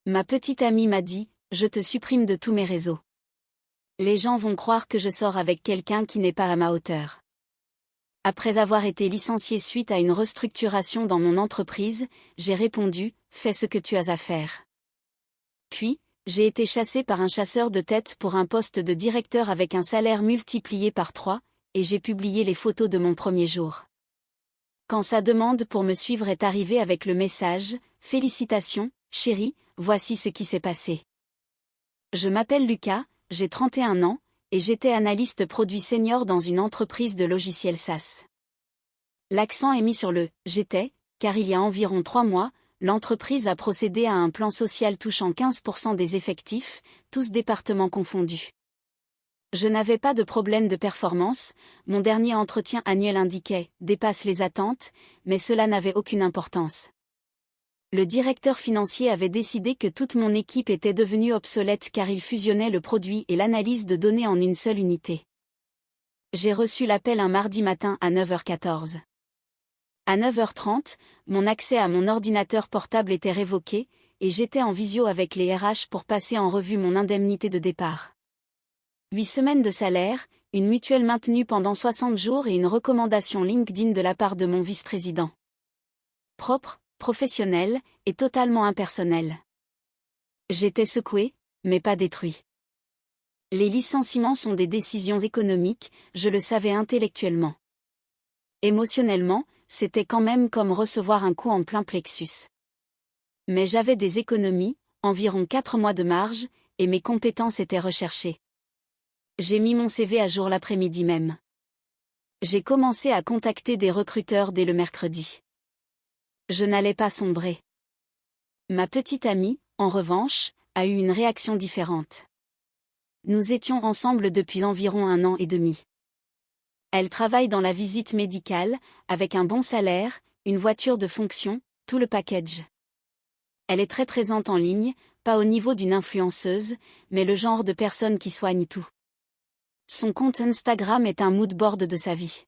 Ma petite amie m'a dit, je te supprime de tous mes réseaux. Les gens vont croire que je sors avec quelqu'un qui n'est pas à ma hauteur. Après avoir été licenciée suite à une restructuration dans mon entreprise, j'ai répondu, fais ce que tu as à faire. Puis, j'ai été chassée par un chasseur de tête pour un poste de directeur avec un salaire multiplié par 3, et j'ai publié les photos de mon premier jour. Quand sa demande pour me suivre est arrivée avec le message « Félicitations, chérie, voici ce qui s'est passé. Je m'appelle Lucas, j'ai 31 ans, et j'étais analyste produit senior dans une entreprise de logiciels SaaS. L'accent est mis sur le « j'étais », car il y a environ 3 mois, l'entreprise a procédé à un plan social touchant 15% des effectifs, tous départements confondus. Je n'avais pas de problème de performance, mon dernier entretien annuel indiquait « dépasse les attentes », mais cela n'avait aucune importance. Le directeur financier avait décidé que toute mon équipe était devenue obsolète car il fusionnait le produit et l'analyse de données en une seule unité. J'ai reçu l'appel un mardi matin à 9h14. À 9h30, mon accès à mon ordinateur portable était révoqué, et j'étais en visio avec les RH pour passer en revue mon indemnité de départ. 8 semaines de salaire, une mutuelle maintenue pendant 60 jours et une recommandation LinkedIn de la part de mon vice-président. Propre, professionnel, et totalement impersonnel. J'étais secoué, mais pas détruit. Les licenciements sont des décisions économiques, je le savais intellectuellement. Émotionnellement, c'était quand même comme recevoir un coup en plein plexus. Mais j'avais des économies, environ 4 mois de marge, et mes compétences étaient recherchées. J'ai mis mon CV à jour l'après-midi même. J'ai commencé à contacter des recruteurs dès le mercredi. Je n'allais pas sombrer. Ma petite amie, en revanche, a eu une réaction différente. Nous étions ensemble depuis environ 1 an et demi. Elle travaille dans la visite médicale, avec un bon salaire, une voiture de fonction, tout le package. Elle est très présente en ligne, pas au niveau d'une influenceuse, mais le genre de personne qui soigne tout. Son compte Instagram est un mood board de sa vie.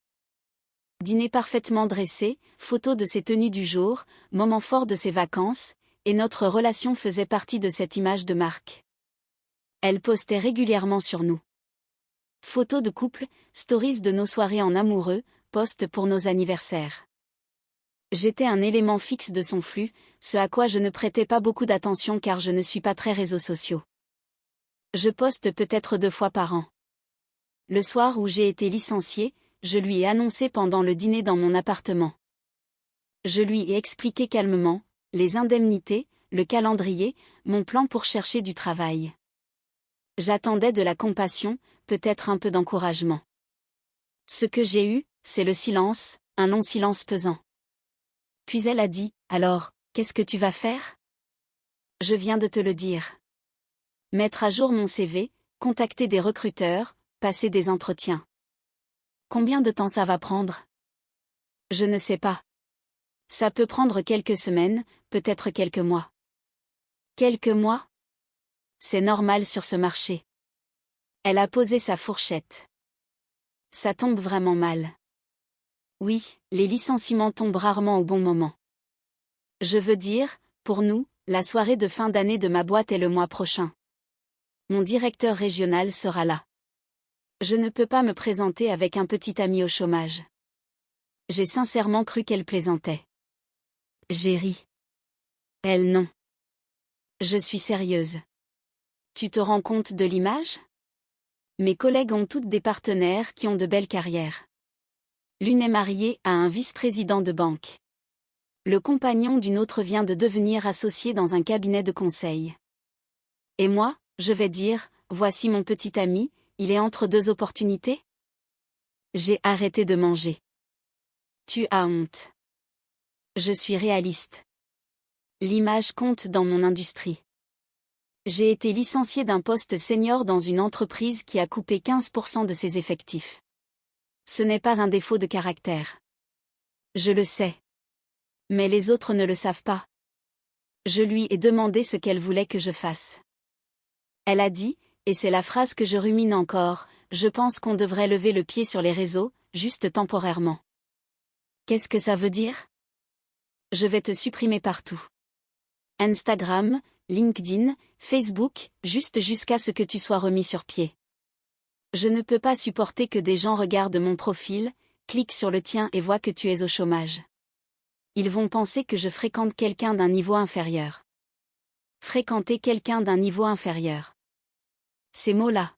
Dîner parfaitement dressé, photos de ses tenues du jour, moments forts de ses vacances, et notre relation faisait partie de cette image de marque. Elle postait régulièrement sur nous. Photos de couple, stories de nos soirées en amoureux, posts pour nos anniversaires. J'étais un élément fixe de son flux, ce à quoi je ne prêtais pas beaucoup d'attention car je ne suis pas très réseaux sociaux. Je poste peut-être 2 fois par an. Le soir où j'ai été licenciée, je lui ai annoncé pendant le dîner dans mon appartement. Je lui ai expliqué calmement, les indemnités, le calendrier, mon plan pour chercher du travail. J'attendais de la compassion, peut-être un peu d'encouragement. Ce que j'ai eu, c'est le silence, un long silence pesant. Puis elle a dit, alors, qu'est-ce que tu vas faire ? Je viens de te le dire. Mettre à jour mon CV, contacter des recruteurs, passer des entretiens. Combien de temps ça va prendre ? Je ne sais pas. Ça peut prendre quelques semaines, peut-être quelques mois. Quelques mois ? C'est normal sur ce marché. Elle a posé sa fourchette. Ça tombe vraiment mal. Oui, les licenciements tombent rarement au bon moment. Je veux dire, pour nous, la soirée de fin d'année de ma boîte est le mois prochain. Mon directeur régional sera là. Je ne peux pas me présenter avec un petit ami au chômage. J'ai sincèrement cru qu'elle plaisantait. J'ai ri. Elle non. Je suis sérieuse. Tu te rends compte de l'image ? Mes collègues ont toutes des partenaires qui ont de belles carrières. L'une est mariée à un vice-président de banque. Le compagnon d'une autre vient de devenir associé dans un cabinet de conseil. Et moi, je vais dire, voici mon petit ami, il est entre 2 opportunités ? J'ai arrêté de manger. Tu as honte. Je suis réaliste. L'image compte dans mon industrie. J'ai été licenciée d'un poste senior dans une entreprise qui a coupé 15% de ses effectifs. Ce n'est pas un défaut de caractère. Je le sais. Mais les autres ne le savent pas. Je lui ai demandé ce qu'elle voulait que je fasse. Elle a dit, et c'est la phrase que je rumine encore, je pense qu'on devrait lever le pied sur les réseaux, juste temporairement. Qu'est-ce que ça veut dire ? Je vais te supprimer partout. Instagram, LinkedIn, Facebook, juste jusqu'à ce que tu sois remis sur pied. Je ne peux pas supporter que des gens regardent mon profil, cliquent sur le tien et voient que tu es au chômage. Ils vont penser que je fréquente quelqu'un d'un niveau inférieur. Fréquenter quelqu'un d'un niveau inférieur. Ces mots-là.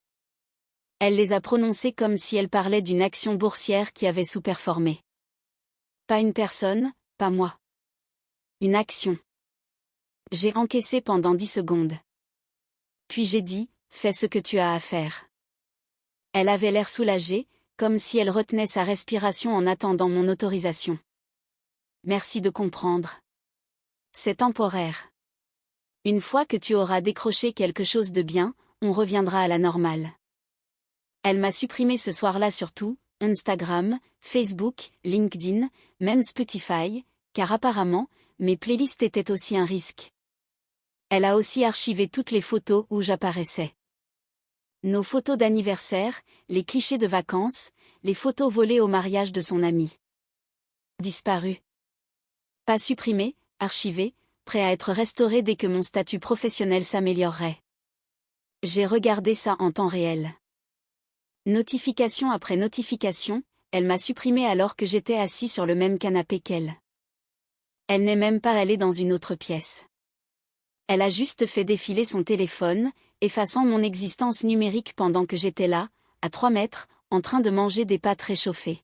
Elle les a prononcés comme si elle parlait d'une action boursière qui avait sous-performé. Pas une personne, pas moi. Une action. J'ai encaissé pendant 10 secondes. Puis j'ai dit, fais ce que tu as à faire. Elle avait l'air soulagée, comme si elle retenait sa respiration en attendant mon autorisation. Merci de comprendre. C'est temporaire. Une fois que tu auras décroché quelque chose de bien, on reviendra à la normale. Elle m'a supprimé ce soir-là sur tout, Instagram, Facebook, LinkedIn, même Spotify, car apparemment, mes playlists étaient aussi un risque. Elle a aussi archivé toutes les photos où j'apparaissais. Nos photos d'anniversaire, les clichés de vacances, les photos volées au mariage de son ami. Disparu. Pas supprimé, archivé, prêt à être restauré dès que mon statut professionnel s'améliorerait. J'ai regardé ça en temps réel. Notification après notification, elle m'a supprimé alors que j'étais assis sur le même canapé qu'elle. Elle n'est même pas allée dans une autre pièce. Elle a juste fait défiler son téléphone, effaçant mon existence numérique pendant que j'étais là, à 3 mètres, en train de manger des pâtes réchauffées.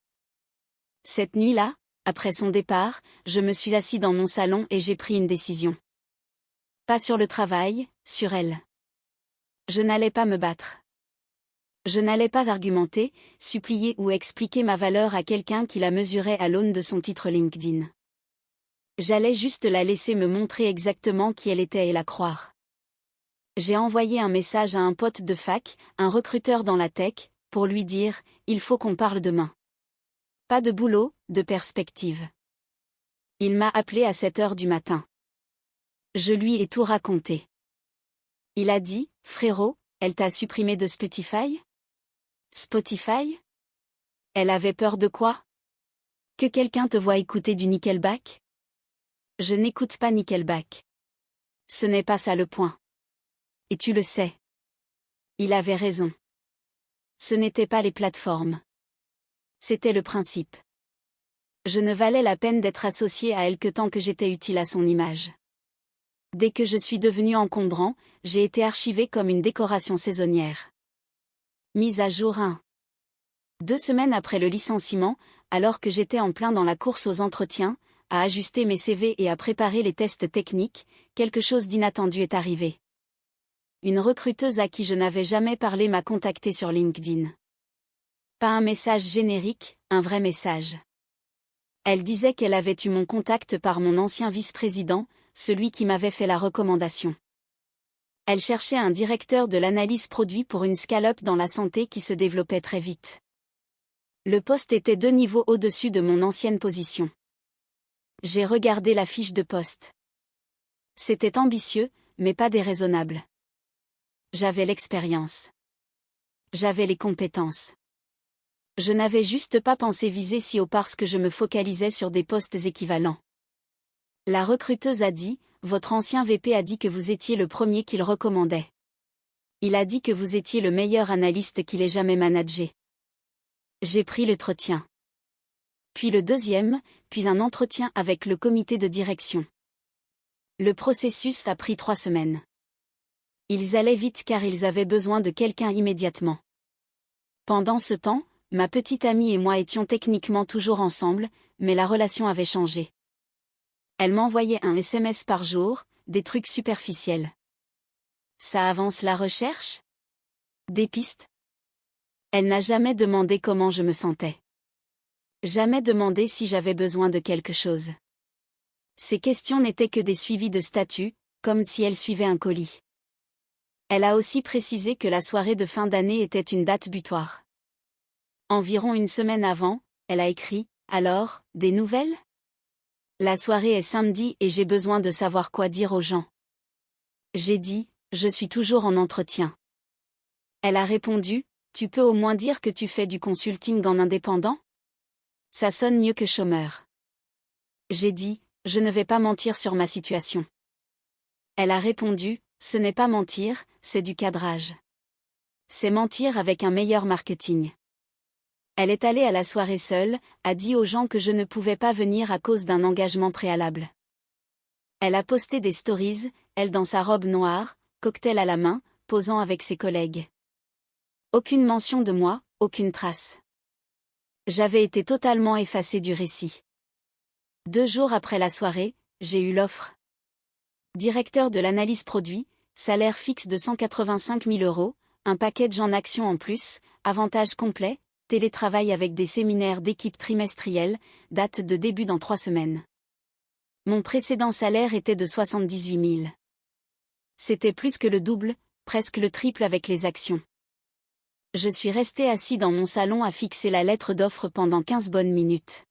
Cette nuit-là, après son départ, je me suis assis dans mon salon et j'ai pris une décision. Pas sur le travail, sur elle. Je n'allais pas me battre. Je n'allais pas argumenter, supplier ou expliquer ma valeur à quelqu'un qui la mesurait à l'aune de son titre LinkedIn. J'allais juste la laisser me montrer exactement qui elle était et la croire. J'ai envoyé un message à un pote de fac, un recruteur dans la tech, pour lui dire « Il faut qu'on parle demain ». Pas de boulot, de perspective. Il m'a appelé à 7 heures du matin. Je lui ai tout raconté. Il a dit « Frérot, elle t'a supprimé de Spotify ?» Spotify ? Elle avait peur de quoi ? Que quelqu'un te voie écouter du Nickelback ? Je n'écoute pas Nickelback. Ce n'est pas ça le point. Et tu le sais. Il avait raison. Ce n'étaient pas les plateformes. C'était le principe. Je ne valais la peine d'être associé à elle que tant que j'étais utile à son image. Dès que je suis devenu encombrant, j'ai été archivé comme une décoration saisonnière. Mise à jour 1. 2 semaines après le licenciement, alors que j'étais en plein dans la course aux entretiens, à ajuster mes CV et à préparer les tests techniques, quelque chose d'inattendu est arrivé. Une recruteuse à qui je n'avais jamais parlé m'a contacté sur LinkedIn. Pas un message générique, un vrai message. Elle disait qu'elle avait eu mon contact par mon ancien vice-président, celui qui m'avait fait la recommandation. Elle cherchait un directeur de l'analyse produit pour une scale-up dans la santé qui se développait très vite. Le poste était 2 niveaux au-dessus de mon ancienne position. J'ai regardé la fiche de poste. C'était ambitieux, mais pas déraisonnable. J'avais l'expérience. J'avais les compétences. Je n'avais juste pas pensé viser si haut parce que je me focalisais sur des postes équivalents. La recruteuse a dit, votre ancien VP a dit que vous étiez le premier qu'il recommandait. Il a dit que vous étiez le meilleur analyste qu'il ait jamais managé. J'ai pris l'entretien. Puis le deuxième, puis un entretien avec le comité de direction. Le processus a pris 3 semaines. Ils allaient vite car ils avaient besoin de quelqu'un immédiatement. Pendant ce temps, ma petite amie et moi étions techniquement toujours ensemble, mais la relation avait changé. Elle m'envoyait un SMS par jour, des trucs superficiels. Ça avance la recherche ? Des pistes ? Elle n'a jamais demandé comment je me sentais. Jamais demandé si j'avais besoin de quelque chose. Ces questions n'étaient que des suivis de statut, comme si elle suivait un colis. Elle a aussi précisé que la soirée de fin d'année était une date butoir. Environ 1 semaine avant, elle a écrit « Alors, des nouvelles ? La soirée est samedi et j'ai besoin de savoir quoi dire aux gens. » J'ai dit « Je suis toujours en entretien. » Elle a répondu « Tu peux au moins dire que tu fais du consulting en indépendant ? Ça sonne mieux que chômeur. » J'ai dit « Je ne vais pas mentir sur ma situation. Elle a répondu, ce n'est pas mentir, c'est du cadrage. C'est mentir avec un meilleur marketing. Elle est allée à la soirée seule, a dit aux gens que je ne pouvais pas venir à cause d'un engagement préalable. Elle a posté des stories, elle dans sa robe noire, cocktail à la main, posant avec ses collègues. Aucune mention de moi, aucune trace. J'avais été totalement effacée du récit. 2 jours après la soirée, j'ai eu l'offre. Directeur de l'analyse produit, salaire fixe de 185 000 €, un package en actions en plus, avantages complets, télétravail avec des séminaires d'équipe trimestriels, date de début dans 3 semaines. Mon précédent salaire était de 78 000. C'était plus que le double, presque le triple avec les actions. Je suis resté assis dans mon salon à fixer la lettre d'offre pendant 15 bonnes minutes.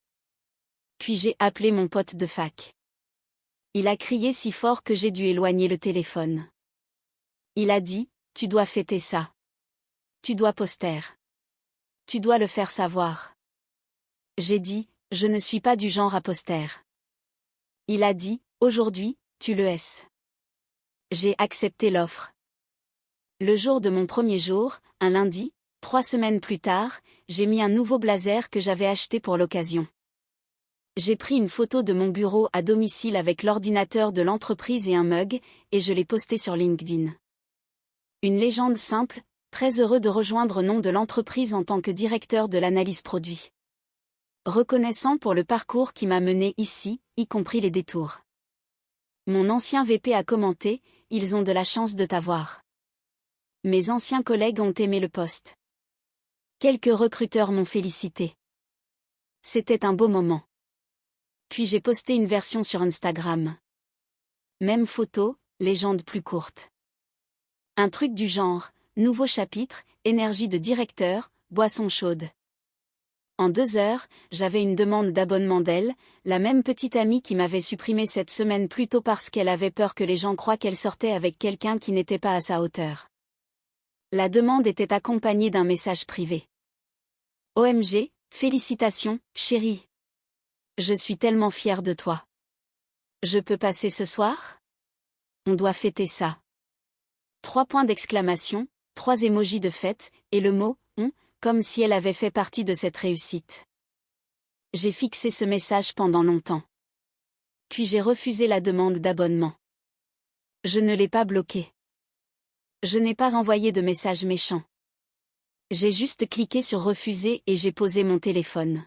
Puis j'ai appelé mon pote de fac. Il a crié si fort que j'ai dû éloigner le téléphone. Il a dit, tu dois fêter ça. Tu dois poster. Tu dois le faire savoir. J'ai dit, je ne suis pas du genre à poster. Il a dit, aujourd'hui, tu le es. J'ai accepté l'offre. Le jour de mon premier jour, un lundi, 3 semaines plus tard, j'ai mis un nouveau blazer que j'avais acheté pour l'occasion. J'ai pris une photo de mon bureau à domicile avec l'ordinateur de l'entreprise et un mug, et je l'ai posté sur LinkedIn. Une légende simple, très heureux de rejoindre nom de l'entreprise en tant que directeur de l'analyse produit. Reconnaissant pour le parcours qui m'a mené ici, y compris les détours. Mon ancien VP a commenté, ils ont de la chance de t'avoir. Mes anciens collègues ont aimé le poste. Quelques recruteurs m'ont félicité. C'était un beau moment. Puis j'ai posté une version sur Instagram. Même photo, légende plus courte. Un truc du genre, nouveau chapitre, énergie de directeur, boisson chaude. En 2 heures, j'avais une demande d'abonnement d'elle, la même petite amie qui m'avait supprimé cette semaine plus tôt parce qu'elle avait peur que les gens croient qu'elle sortait avec quelqu'un qui n'était pas à sa hauteur. La demande était accompagnée d'un message privé. OMG, félicitations, chérie. Je suis tellement fière de toi. Je peux passer ce soir? On doit fêter ça. 3 points d'exclamation, 3 émojis de fête, et le mot « on », comme si elle avait fait partie de cette réussite. J'ai fixé ce message pendant longtemps. Puis j'ai refusé la demande d'abonnement. Je ne l'ai pas bloqué. Je n'ai pas envoyé de message méchant. J'ai juste cliqué sur refuser et j'ai posé mon téléphone.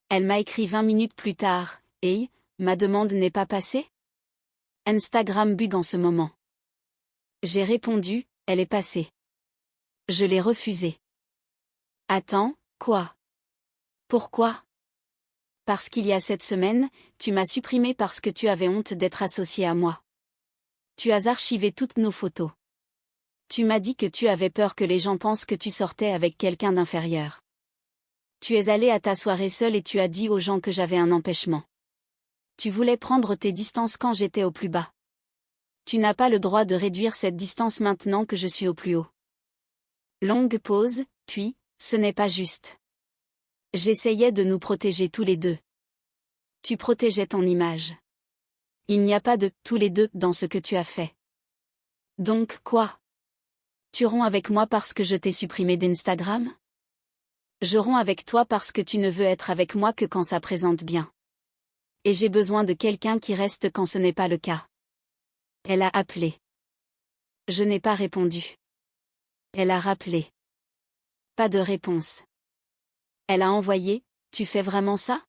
Elle m'a écrit 20 minutes plus tard, « Hey, ma demande n'est pas passée ?» Instagram bug en ce moment. J'ai répondu, « Elle est passée. » Je l'ai refusée. Attends, quoi? Pourquoi? Parce qu'il y a 7 semaines, tu m'as supprimé parce que tu avais honte d'être associé à moi. Tu as archivé toutes nos photos. Tu m'as dit que tu avais peur que les gens pensent que tu sortais avec quelqu'un d'inférieur. Tu es allé à ta soirée seule et tu as dit aux gens que j'avais un empêchement. Tu voulais prendre tes distances quand j'étais au plus bas. Tu n'as pas le droit de réduire cette distance maintenant que je suis au plus haut. Longue pause, puis, ce n'est pas juste. J'essayais de nous protéger tous les deux. Tu protégeais ton image. Il n'y a pas de « tous les deux » dans ce que tu as fait. Donc quoi? Tu romps avec moi parce que je t'ai supprimé d'Instagram? Je romps avec toi parce que tu ne veux être avec moi que quand ça présente bien. Et j'ai besoin de quelqu'un qui reste quand ce n'est pas le cas. Elle a appelé. Je n'ai pas répondu. Elle a rappelé. Pas de réponse. Elle a envoyé, tu fais vraiment ça?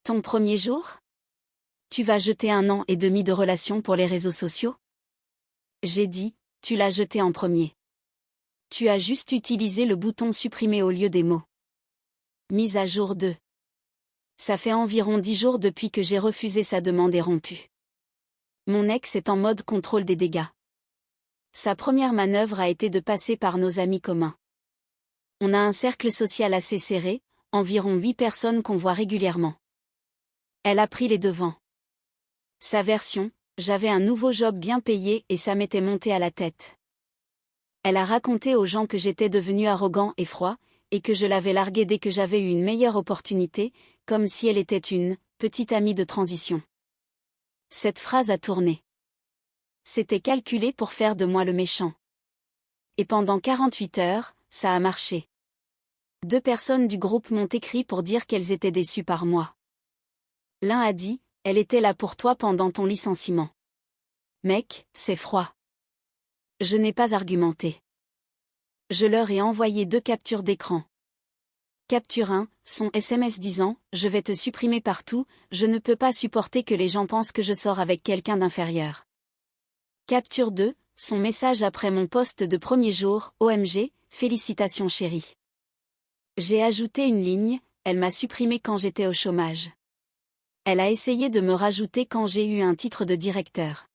Ton premier jour? Tu vas jeter 1 an et demi de relation pour les réseaux sociaux? J'ai dit, tu l'as jeté en premier. Tu as juste utilisé le bouton supprimer au lieu des mots. Mise à jour 2. Ça fait environ 10 jours depuis que j'ai refusé sa demande et rompu. Mon ex est en mode contrôle des dégâts. Sa première manœuvre a été de passer par nos amis communs. On a un cercle social assez serré, environ 8 personnes qu'on voit régulièrement. Elle a pris les devants. Sa version, j'avais un nouveau job bien payé et ça m'était monté à la tête. Elle a raconté aux gens que j'étais devenu arrogant et froid, et que je l'avais larguée dès que j'avais eu une meilleure opportunité, comme si elle était une petite amie de transition. Cette phrase a tourné. C'était calculé pour faire de moi le méchant. Et pendant 48 heures, ça a marché. 2 personnes du groupe m'ont écrit pour dire qu'elles étaient déçues par moi. L'un a dit, elle était là pour toi pendant ton licenciement. Mec, c'est froid. Je n'ai pas argumenté. Je leur ai envoyé 2 captures d'écran. Capture 1, son SMS disant « Je vais te supprimer partout, je ne peux pas supporter que les gens pensent que je sors avec quelqu'un d'inférieur. » Capture 2, son message après mon post de premier jour « OMG, félicitations chérie. » J'ai ajouté une ligne, elle m'a supprimé quand j'étais au chômage. Elle a essayé de me rajouter quand j'ai eu un titre de directeur.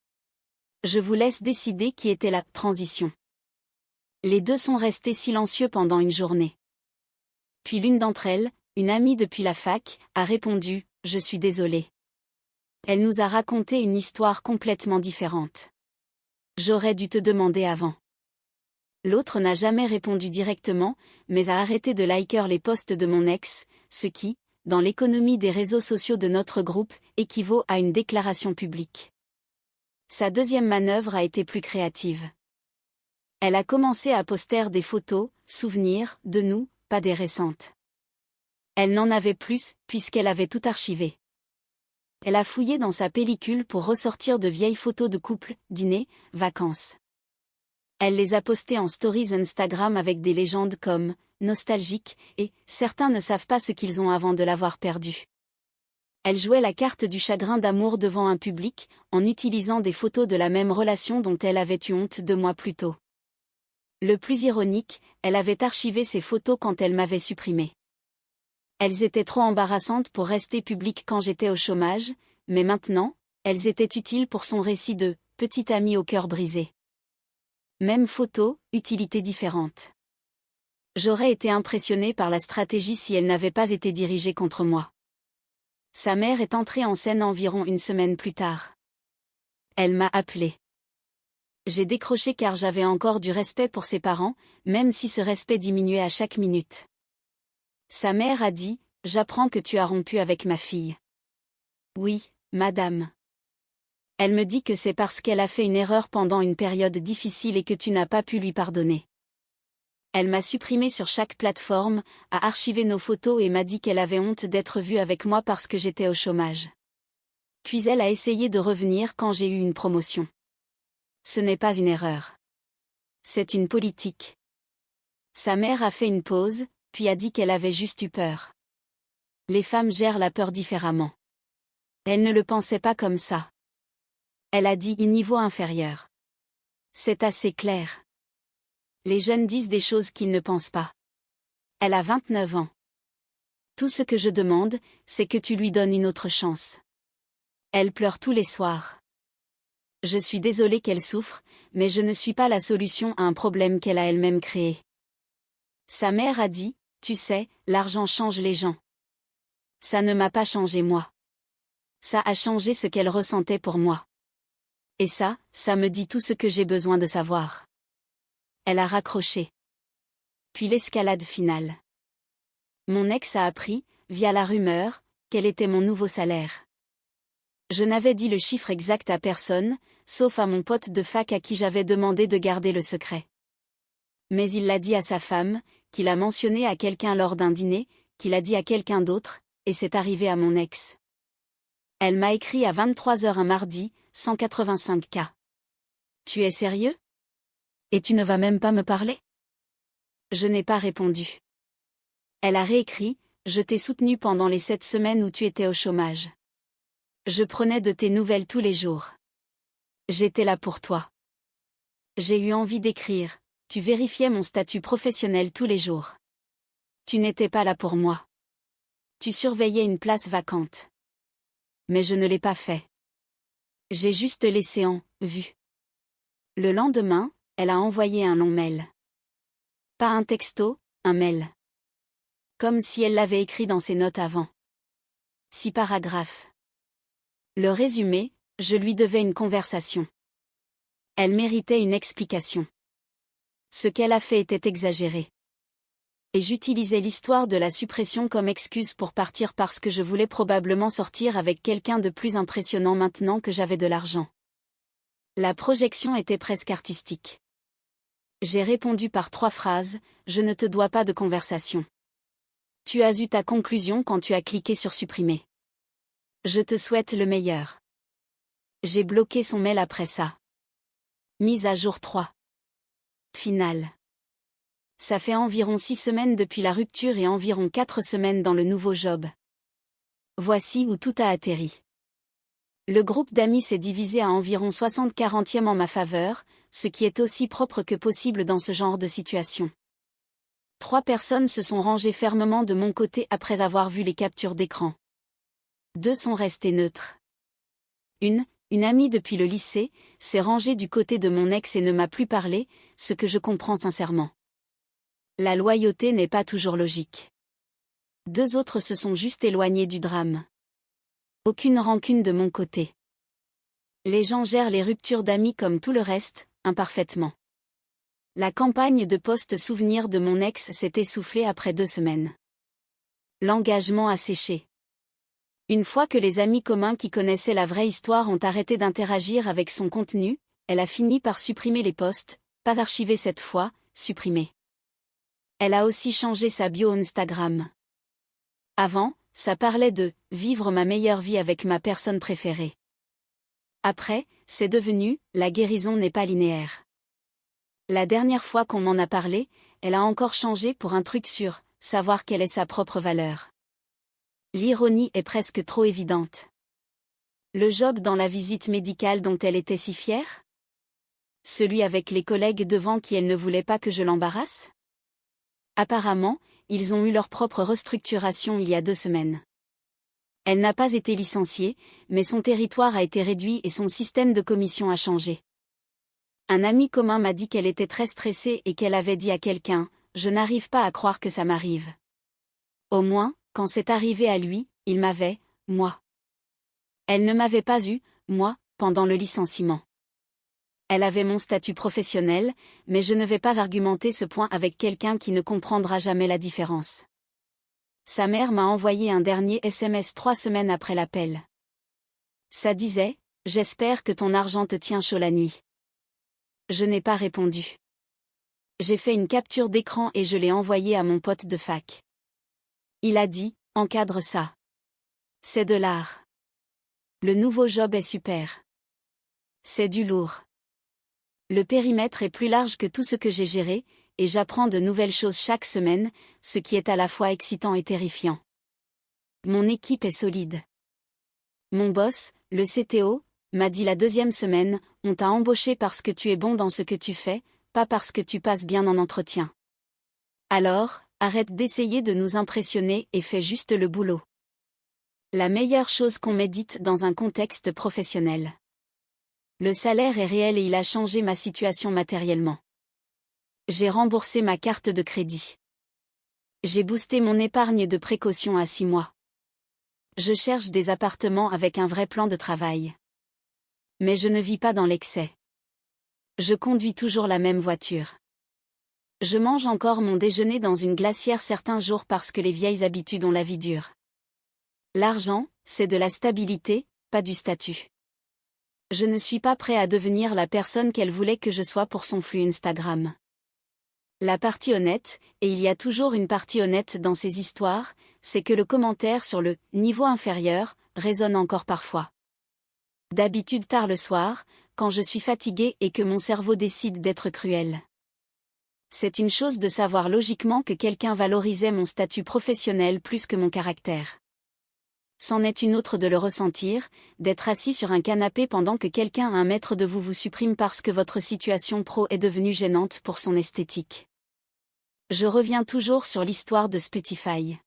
Je vous laisse décider qui était la transition. Les 2 sont restés silencieux pendant une journée. Puis l'une d'entre elles, une amie depuis la fac, a répondu « Je suis désolée ». Elle nous a raconté une histoire complètement différente. J'aurais dû te demander avant. L'autre n'a jamais répondu directement, mais a arrêté de liker les posts de mon ex, ce qui, dans l'économie des réseaux sociaux de notre groupe, équivaut à une déclaration publique. Sa deuxième manœuvre a été plus créative. Elle a commencé à poster des photos, souvenirs, de nous, pas des récentes. Elle n'en avait plus, puisqu'elle avait tout archivé. Elle a fouillé dans sa pellicule pour ressortir de vieilles photos de couple, dîner, vacances. Elle les a postées en stories Instagram avec des légendes comme « nostalgique » et « certains ne savent pas ce qu'ils ont avant de l'avoir perdu ». Elle jouait la carte du chagrin d'amour devant un public, en utilisant des photos de la même relation dont elle avait eu honte 2 mois plus tôt. Le plus ironique, elle avait archivé ces photos quand elle m'avait supprimé. Elles étaient trop embarrassantes pour rester publiques quand j'étais au chômage, mais maintenant, elles étaient utiles pour son récit de « petite amie au cœur brisé ». Même photo, utilité différente. J'aurais été impressionnée par la stratégie si elle n'avait pas été dirigée contre moi. Sa mère est entrée en scène environ une semaine plus tard. Elle m'a appelée. J'ai décroché car j'avais encore du respect pour ses parents, même si ce respect diminuait à chaque minute. Sa mère a dit « J'apprends que tu as rompu avec ma fille. » Oui, madame. Elle me dit que c'est parce qu'elle a fait une erreur pendant une période difficile et que tu n'as pas pu lui pardonner. Elle m'a supprimé sur chaque plateforme, a archivé nos photos et m'a dit qu'elle avait honte d'être vue avec moi parce que j'étais au chômage. Puis elle a essayé de revenir quand j'ai eu une promotion. Ce n'est pas une erreur. C'est une politique. Sa mère a fait une pause, puis a dit qu'elle avait juste eu peur. Les femmes gèrent la peur différemment. Elle ne le pensait pas comme ça. Elle a dit « niveau inférieur ». C'est assez clair. Les jeunes disent des choses qu'ils ne pensent pas. Elle a 29 ans. Tout ce que je demande, c'est que tu lui donnes une autre chance. Elle pleure tous les soirs. Je suis désolée qu'elle souffre, mais je ne suis pas la solution à un problème qu'elle a elle-même créé. Sa mère a dit, tu sais, l'argent change les gens. Ça ne m'a pas changé moi. Ça a changé ce qu'elle ressentait pour moi. Et ça me dit tout ce que j'ai besoin de savoir. Elle a raccroché. Puis l'escalade finale. Mon ex a appris, via la rumeur, quel était mon nouveau salaire. Je n'avais dit le chiffre exact à personne, sauf à mon pote de fac à qui j'avais demandé de garder le secret. Mais il l'a dit à sa femme, qu'il a mentionné à quelqu'un lors d'un dîner, qu'il a dit à quelqu'un d'autre, et c'est arrivé à mon ex. Elle m'a écrit à 23h un mardi, 185K. Tu es sérieux? Et tu ne vas même pas me parler? Je n'ai pas répondu. Elle a réécrit, je t'ai soutenu pendant les 7 semaines où tu étais au chômage. Je prenais de tes nouvelles tous les jours. J'étais là pour toi. J'ai eu envie d'écrire, tu vérifiais mon statut professionnel tous les jours. Tu n'étais pas là pour moi. Tu surveillais une place vacante. Mais je ne l'ai pas fait. J'ai juste laissé en vue. Le lendemain, elle a envoyé un long mail. Pas un texto, un mail. Comme si elle l'avait écrit dans ses notes avant. 6 paragraphes. Le résumé, je lui devais une conversation. Elle méritait une explication. Ce qu'elle a fait était exagéré. Et j'utilisais l'histoire de la suppression comme excuse pour partir parce que je voulais probablement sortir avec quelqu'un de plus impressionnant maintenant que j'avais de l'argent. La projection était presque artistique. J'ai répondu par 3 phrases, je ne te dois pas de conversation. Tu as eu ta conclusion quand tu as cliqué sur supprimer. Je te souhaite le meilleur. J'ai bloqué son mail après ça. Mise à jour 3. Finale. Ça fait environ 6 semaines depuis la rupture et environ 4 semaines dans le nouveau job. Voici où tout a atterri. Le groupe d'amis s'est divisé à environ 60-40e en ma faveur, ce qui est aussi propre que possible dans ce genre de situation. 3 personnes se sont rangées fermement de mon côté après avoir vu les captures d'écran. 2 sont restées neutres. Une amie depuis le lycée, s'est rangée du côté de mon ex et ne m'a plus parlé, ce que je comprends sincèrement. La loyauté n'est pas toujours logique. 2 autres se sont juste éloignés du drame. Aucune rancune de mon côté. Les gens gèrent les ruptures d'amis comme tout le reste, imparfaitement. La campagne de post-souvenir de mon ex s'est essoufflée après 2 semaines. L'engagement a séché. Une fois que les amis communs qui connaissaient la vraie histoire ont arrêté d'interagir avec son contenu, elle a fini par supprimer les posts, pas archivés cette fois, supprimés. Elle a aussi changé sa bio Instagram. Avant, ça parlait de « vivre ma meilleure vie avec ma personne préférée ». Après, c'est devenu « la guérison n'est pas linéaire ». La dernière fois qu'on m'en a parlé, elle a encore changé pour un truc sur « savoir quelle est sa propre valeur ». L'ironie est presque trop évidente. Le job dans la visite médicale dont elle était si fière? Celui avec les collègues devant qui elle ne voulait pas que je l'embarrasse? Apparemment, ils ont eu leur propre restructuration il y a 2 semaines. Elle n'a pas été licenciée, mais son territoire a été réduit et son système de commission a changé. Un ami commun m'a dit qu'elle était très stressée et qu'elle avait dit à quelqu'un « Je n'arrive pas à croire que ça m'arrive ». Au moins, quand c'est arrivé à lui, il m'avait, moi. Elle ne m'avait pas eu, moi, pendant le licenciement. Elle avait mon statut professionnel, mais je ne vais pas argumenter ce point avec quelqu'un qui ne comprendra jamais la différence. Sa mère m'a envoyé un dernier SMS 3 semaines après l'appel. Ça disait « J'espère que ton argent te tient chaud la nuit ». Je n'ai pas répondu. J'ai fait une capture d'écran et je l'ai envoyée à mon pote de fac. Il a dit « Encadre ça. C'est de l'art. Le nouveau job est super. C'est du lourd. Le périmètre est plus large que tout ce que j'ai géré, et j'apprends de nouvelles choses chaque semaine, ce qui est à la fois excitant et terrifiant. Mon équipe est solide. Mon boss, le CTO, m'a dit la 2e semaine, on t'a embauché parce que tu es bon dans ce que tu fais, pas parce que tu passes bien en entretien. Alors, arrête d'essayer de nous impressionner et fais juste le boulot. La meilleure chose qu'on médite dans un contexte professionnel. Le salaire est réel et il a changé ma situation matériellement. J'ai remboursé ma carte de crédit. J'ai boosté mon épargne de précaution à 6 mois. Je cherche des appartements avec un vrai plan de travail. Mais je ne vis pas dans l'excès. Je conduis toujours la même voiture. Je mange encore mon déjeuner dans une glacière certains jours parce que les vieilles habitudes ont la vie dure. L'argent, c'est de la stabilité, pas du statut. Je ne suis pas prêt à devenir la personne qu'elle voulait que je sois pour son flux Instagram. La partie honnête, et il y a toujours une partie honnête dans ces histoires, c'est que le commentaire sur le « niveau inférieur » résonne encore parfois. D'habitude tard le soir, quand je suis fatiguée et que mon cerveau décide d'être cruel. C'est une chose de savoir logiquement que quelqu'un valorisait mon statut professionnel plus que mon caractère. C'en est une autre de le ressentir, d'être assis sur un canapé pendant que quelqu'un à 1 mètre de vous supprime parce que votre situation pro est devenue gênante pour son esthétique. Je reviens toujours sur l'histoire de Spotify.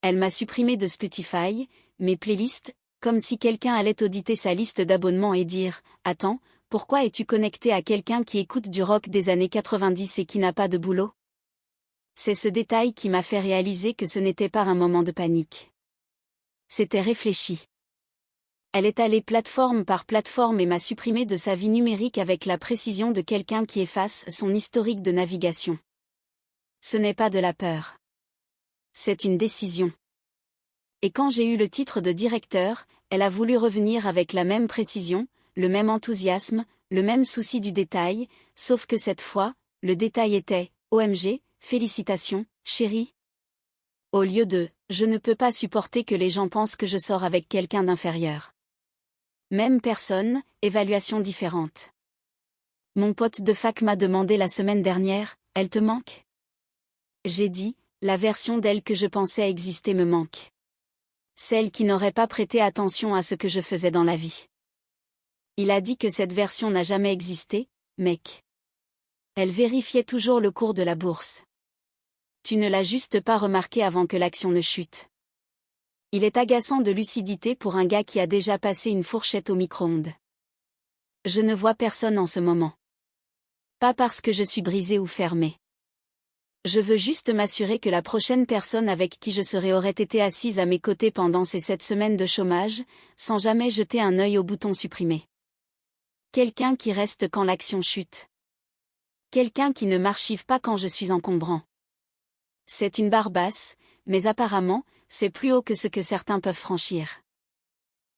Elle m'a supprimé de Spotify, mes playlists, comme si quelqu'un allait auditer sa liste d'abonnements et dire « Attends, pourquoi es-tu connecté à quelqu'un qui écoute du rock des années 90 et qui n'a pas de boulot ?» C'est ce détail qui m'a fait réaliser que ce n'était pas un moment de panique. C'était réfléchi. Elle est allée plateforme par plateforme et m'a supprimé de sa vie numérique avec la précision de quelqu'un qui efface son historique de navigation. Ce n'est pas de la peur. C'est une décision. Et quand j'ai eu le titre de directeur, elle a voulu revenir avec la même précision, le même enthousiasme, le même souci du détail, sauf que cette fois, le détail était « OMG, félicitations, chérie ». Au lieu de « je ne peux pas supporter que les gens pensent que je sors avec quelqu'un d'inférieur ». Même personne, évaluation différente. Mon pote de fac m'a demandé la semaine dernière « elle te manque ?» J'ai dit « la version d'elle que je pensais exister me manque. Celle qui n'aurait pas prêté attention à ce que je faisais dans la vie. » Il a dit que cette version n'a jamais existé, mec. Elle vérifiait toujours le cours de la bourse. Tu ne l'as juste pas remarqué avant que l'action ne chute. Il est agaçant de lucidité pour un gars qui a déjà passé une fourchette au micro-ondes. Je ne vois personne en ce moment. Pas parce que je suis brisée ou fermée. Je veux juste m'assurer que la prochaine personne avec qui je serai aurait été assise à mes côtés pendant ces 7 semaines de chômage, sans jamais jeter un œil au bouton supprimer. Quelqu'un qui reste quand l'action chute. Quelqu'un qui ne m'archive pas quand je suis encombrant. C'est une barre basse, mais apparemment, c'est plus haut que ce que certains peuvent franchir.